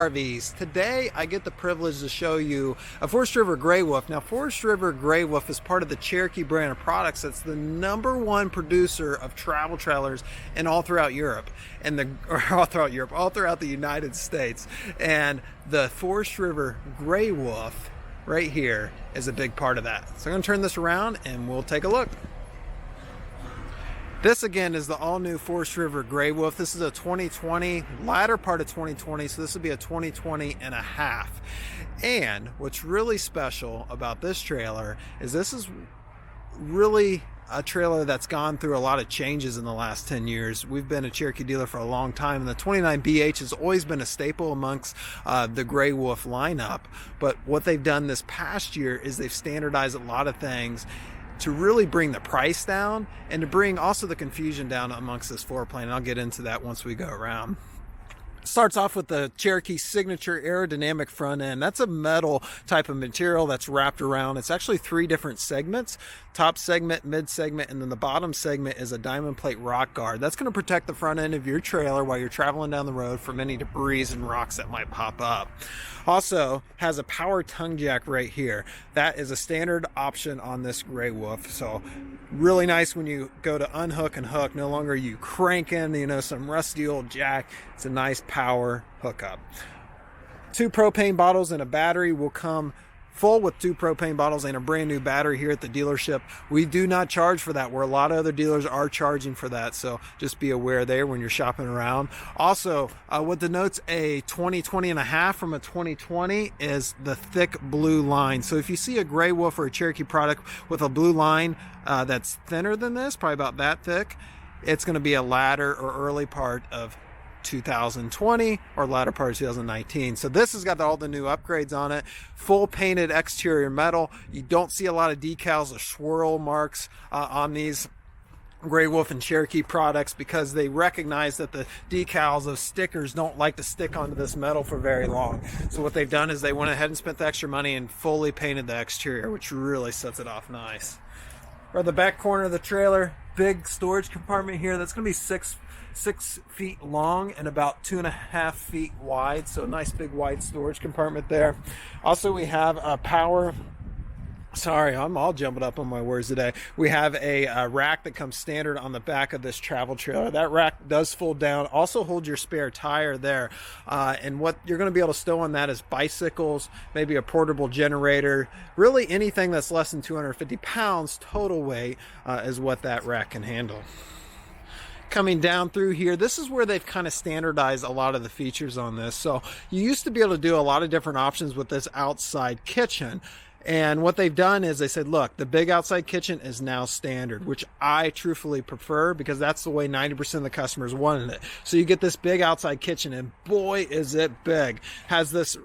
RVs. Today I get the privilege to show you a Forest River Grey Wolf. Now Forest River Grey Wolf is part of the Cherokee brand of products that's the #1 producer of travel trailers and all throughout Europe all throughout the United States. And the Forest River Grey Wolf right here is a big part of that. So I'm going to turn this around and we'll take a look. This again is the all-new Forest River Grey Wolf. This is a 2020, latter part of 2020, so this will be a 2020 and a half. And what's really special about this trailer is this is really a trailer that's gone through a lot of changes in the last 10 years. We've been a Cherokee dealer for a long time, and the 29BH has always been a staple amongst the Grey Wolf lineup. But what they've done this past year is they've standardized a lot of things to really bring the price down and to bring also the confusion down amongst this floor plan. And I'll get into that once we go around. Starts off with the Cherokee signature aerodynamic front end. That's a metal type of material that's wrapped around. It's actually 3 different segments: top segment, mid segment, and then the bottom segment is a diamond plate rock guard. That's going to protect the front end of your trailer while you're traveling down the road from any debris and rocks that might pop up. Also has a power tongue jack right here. That is a standard option on this Grey Wolf. So really nice when you go to unhook and hook. No longer you cranking, some rusty old jack. It's a nice power hookup. 2 propane bottles and a battery will come full with 2 propane bottles and a brand new battery here at the dealership. We do not charge for that, where a lot of other dealers are charging for that, so just be aware there when you're shopping around. Also, what denotes a 2020 and a half from a 2020 is the thick blue line. So if you see a Grey Wolf or a Cherokee product with a blue line that's thinner than this, probably about that thick, it's going to be a latter or early part of 2020 or latter part of 2019. So this has got all the new upgrades on it. Full painted exterior metal. You don't see a lot of decals or swirl marks on these Grey Wolf and Cherokee products because they recognize that the decals of stickers don't like to stick onto this metal for very long. So what they've done is they went ahead and spent the extra money and fully painted the exterior, which really sets it off nice. Or the back corner of the trailer, big storage compartment here. That's going to be 6 feet long and about 2.5 feet wide. So a nice big wide storage compartment there. Also, we have a power. Sorry, I'm all jumbled up on my words today. We have a rack that comes standard on the back of this travel trailer. That rack does fold down. Also holds your spare tire there. And what you're going to be able to stow on that is bicycles, maybe a portable generator. Really anything that's less than 250 pounds total weight is what that rack can handle. Coming down through here, this is where they've kind of standardized a lot of the features on this. So you used to be able to do a lot of different options with this outside kitchen. And what they've done is they said, look, the big outside kitchen is now standard, which I truthfully prefer because that's the way 90% of the customers wanted it. So you get this big outside kitchen, and boy, is it big. Has this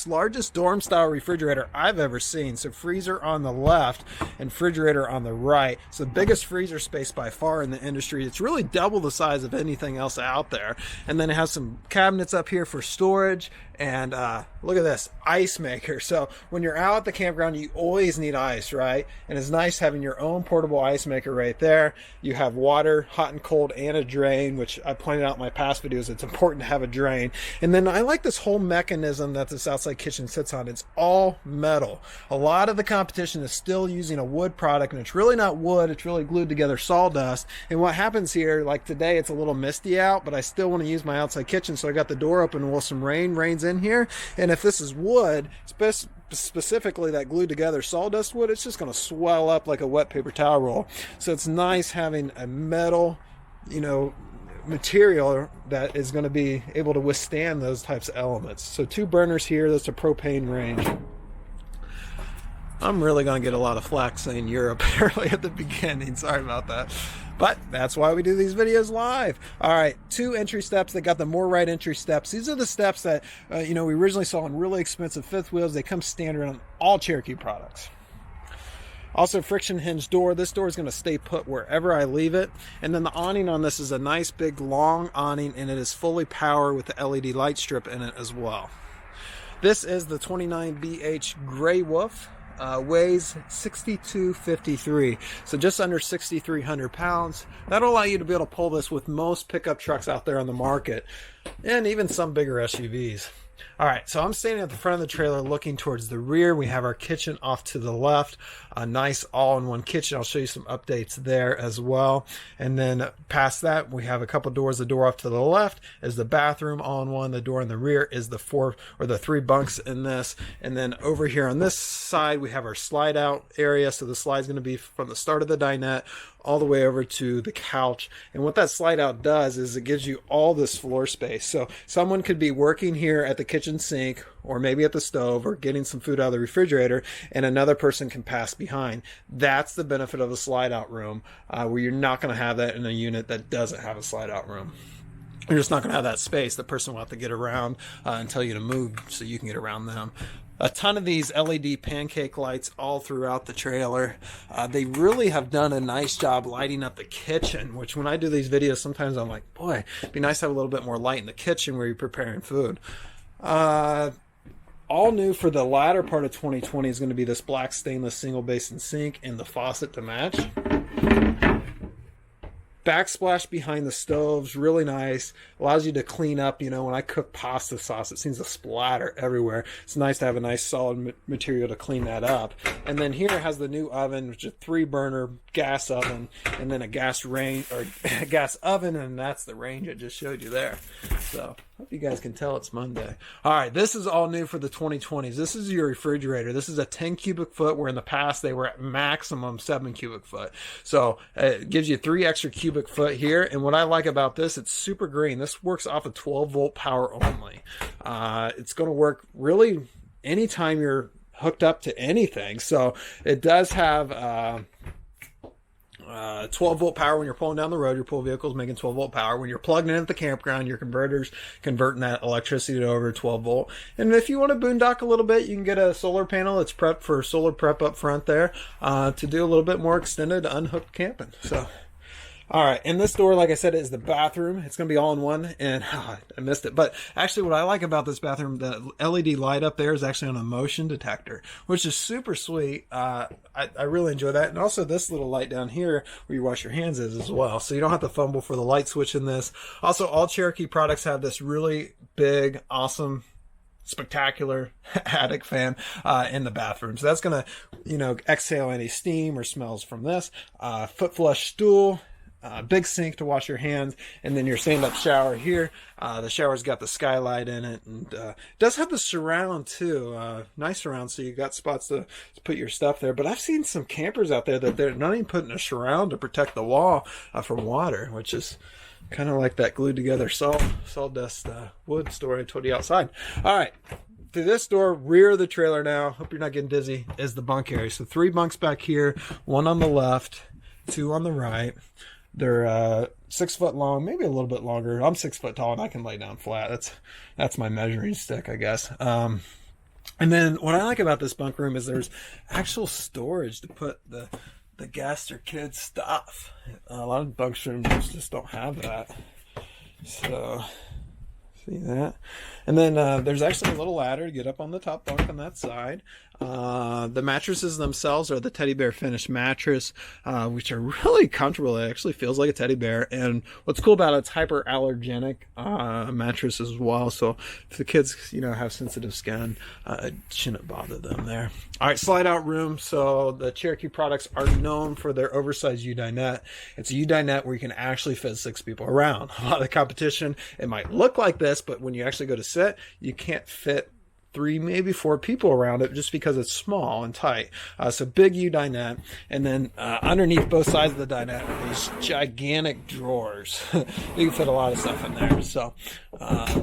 largest dorm style refrigerator I've ever seen. So freezer on the left and refrigerator on the right. It's the biggest freezer space by far in the industry. It's really double the size of anything else out there. And then it has some cabinets up here for storage. And look at this, ice maker. So when you're out at the campground, you always need ice, right? And it's nice having your own portable ice maker right there. You have water, hot and cold, and a drain, which I pointed out in my past videos. It's important to have a drain. And then I like this whole mechanism that this outside kitchen sits on. It's all metal. A lot of the competition is still using a wood product, and it's really not wood. It's really glued together sawdust. And what happens here, like today, it's a little misty out, but I still want to use my outside kitchen, so I got the door open. Well, some rains in here, and if this is wood, specifically that glued together sawdust wood, it's just going to swell up like a wet paper towel roll. So it's nice having a metal, material that is going to be able to withstand those types of elements. So 2 burners here. That's a propane range. I'm really going to get a lot of flack saying Europe early at the beginning. Sorry about that. But that's why we do these videos live. All right, 2 entry steps. They got the MoreRide entry steps. These are the steps that we originally saw on really expensive fifth wheels. They come standard on all Cherokee products. Also, friction hinge door. This door is going to stay put wherever I leave it. And then the awning on this is a nice big long awning, and it is fully powered with the LED light strip in it as well. This is the 29BH Grey Wolf. Weighs 6253, so just under 6,300 pounds. That'll allow you to be able to pull this with most pickup trucks out there on the market, and even some bigger SUVs. All right, so I'm standing at the front of the trailer looking towards the rear. We have our kitchen off to the left, a nice all-in-one kitchen. I'll show you some updates there as well. And then past that, we have a couple doors. The door off to the left is the bathroom, all-in-one. The door in the rear is the 3 bunks in this. And then over here on this side, we have our slide-out area. So the slide's going to be from the start of the dinette all the way over to the couch. And what that slide out does is it gives you all this floor space. So someone could be working here at the kitchen sink or maybe at the stove or getting some food out of the refrigerator, and another person can pass behind. That's the benefit of a slide out room, where you're not going to have that in a unit that doesn't have a slide out room. You're just not going to have that space. The person will have to get around and tell you to move so you can get around them. A ton of these LED pancake lights all throughout the trailer. They really have done a nice job lighting up the kitchen, which when I do these videos, sometimes I'm like, boy, it'd be nice to have a little bit more light in the kitchen where you're preparing food. All new for the latter part of 2020 is going to be this black stainless single basin sink and the faucet to match. Backsplash behind the stoves, really nice. Allows you to clean up, you know, when I cook pasta sauce, it seems to splatter everywhere. It's nice to have a nice solid material to clean that up. And then here it has the new oven, which is a 3-burner gas oven, and then a gas oven, and that's the range I just showed you there. So hope you guys can tell it's Monday. All right, this is all new for the 2020s. This is your refrigerator. This is a 10 cubic foot, where in the past they were at maximum 7 cubic foot. So it gives you 3 extra cubic foot here. And what I like about this, it's super green. This works off of 12-volt power only. It's going to work really anytime you're hooked up to anything. So it does have 12-volt power when you're pulling down the road. Your pool vehicle is making 12-volt power. When you're plugged in at the campground, your converter's converting that electricity to over 12-volt. And if you want to boondock a little bit, you can get a solar panel that's prepped for solar prep up front there to do a little bit more extended unhooked camping. So, all right, and this door, like I said, is the bathroom. It's going to be all in one, and I missed it. But actually, what I like about this bathroom, the LED light up there is actually on a motion detector, which is super sweet. I really enjoy that. And also this little light down here where you wash your hands is as well. So you don't have to fumble for the light switch in this. Also, all Cherokee products have this really big, awesome, spectacular attic fan in the bathroom. So that's going to, you know, exhale any steam or smells from this. Foot flush stool. Big sink to wash your hands, and then your stand-up shower here. The shower's got the skylight in it, and does have the surround too. Nice surround, so you got spots to put your stuff there. But I've seen some campers out there that they're not even putting a surround to protect the wall from water, which is kind of like that glued together sawdust wood story I told you outside. All right. Through this door, rear of the trailer now, hope you're not getting dizzy, is the bunk area. So 3 bunks back here, 1 on the left, 2 on the right. They're 6 foot long, maybe a little bit longer. I'm 6 foot tall and I can lay down flat. That's my measuring stick, I guess. And then what I like about this bunk room is there's actual storage to put the guest or kids' stuff. A lot of bunk rooms just don't have that. So see that? And then there's actually a little ladder to get up on the top bunk on that side. The mattresses themselves are the Teddy Bear Finish mattress, which are really comfortable. It actually feels like a teddy bear. And what's cool about it, it's hyperallergenic mattress as well. So if the kids, you know, have sensitive skin, it shouldn't bother them there. All right, slide out room. So the Cherokee products are known for their oversized U-dinette. It's a U-dinette where you can actually fit 6 people around. A lot of the competition, it might look like this, but when you actually go to sit, you can't fit 3, maybe 4 people around it just because it's small and tight. So big U-dinette, and then underneath both sides of the dinette are these gigantic drawers. You can fit a lot of stuff in there. So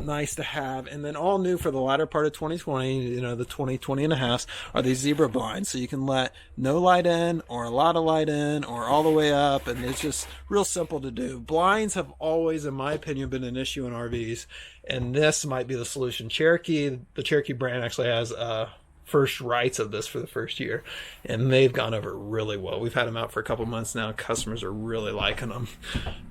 nice to have. And then all new for the latter part of 2020, you know, the 2020 and a half, are these zebra blinds. So you can let no light in or a lot of light in or all the way up, and it's just real simple to do. Blinds have always, in my opinion, been an issue in RVs, and this might be the solution. The Cherokee brand actually has first rights of this for the first year, and they've gone over really well. We've had them out for a couple months now. Customers are really liking them.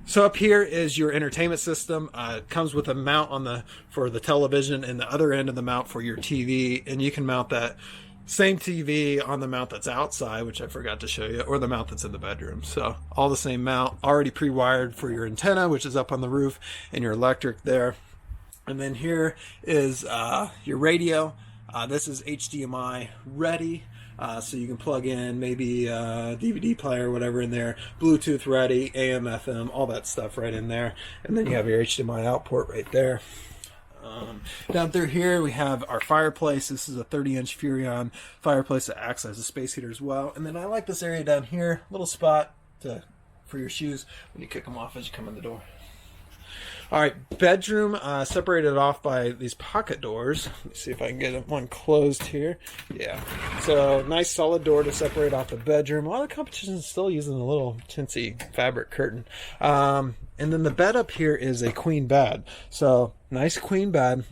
So up here is your entertainment system. It comes with a mount for the television, and the other end of the mount for your TV, and you can mount that same TV on the mount that's outside, which I forgot to show you, or the mount that's in the bedroom. So all the same mount, already pre-wired for your antenna, which is up on the roof, and your electric there. And then here is your radio. This is HDMI ready. So you can plug in maybe a DVD player or whatever in there, Bluetooth ready, AM, FM, all that stuff right in there. And then you have your HDMI out port right there. Down through here we have our fireplace. This is a 30-inch Furrion fireplace that acts as a space heater as well. And then I like this area down here, little spot for your shoes when you kick them off as you come in the door. All right, bedroom separated off by these pocket doors. Let's see if I can get one closed here. Yeah, so nice solid door to separate off the bedroom. A lot of competition is still using a little chintzy fabric curtain. And then the bed up here is a queen bed. So nice queen bed.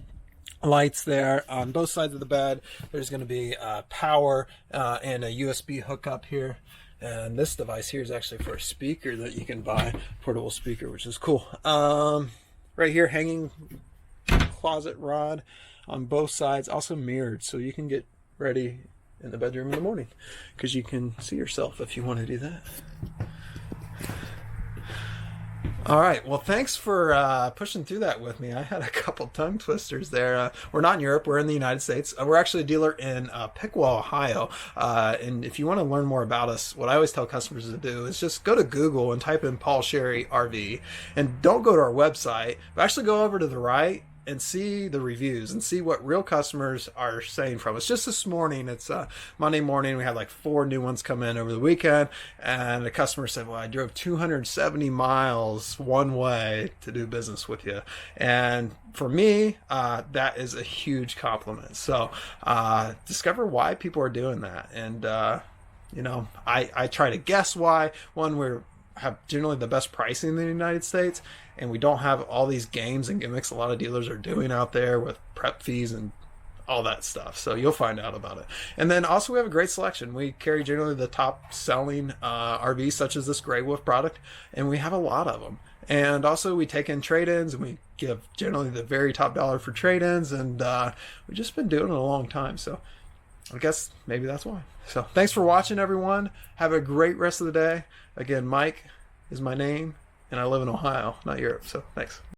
Lights there on both sides of the bed. There's going to be power and a USB hookup here. And this device here is actually for a speaker that you can buy, portable speaker, which is cool. Right here, hanging closet rod on both sides, also mirrored, so you can get ready in the bedroom in the morning because you can see yourself if you want to do that. All right, well, thanks for pushing through that with me. I had a couple tongue twisters there. We're not in Europe, we're in the United States. We're actually a dealer in Piqua, Ohio. And if you want to learn more about us, what I always tell customers to do is just go to Google and type in Paul Sherry RV. And don't go to our website, but actually go over to the right and see the reviews and see what real customers are saying from us. Just this morning, it's Monday morning, we had like 4 new ones come in over the weekend, and the customer said, well, I drove 270 miles one way to do business with you. And for me, that is a huge compliment. So discover why people are doing that. And I try to guess why. One, we're have generally the best pricing in the United States, and we don't have all these games and gimmicks a lot of dealers are doing out there with prep fees and all that stuff. So you'll find out about it. And then also we have a great selection. We carry generally the top selling RVs such as this Grey Wolf product, and we have a lot of them. And also we take in trade-ins, and we give generally the very top dollar for trade-ins, and we've just been doing it a long time. So I guess maybe that's why. So thanks for watching, everyone. Have a great rest of the day. Again, Mike is my name, and I live in Ohio, not Europe. So thanks.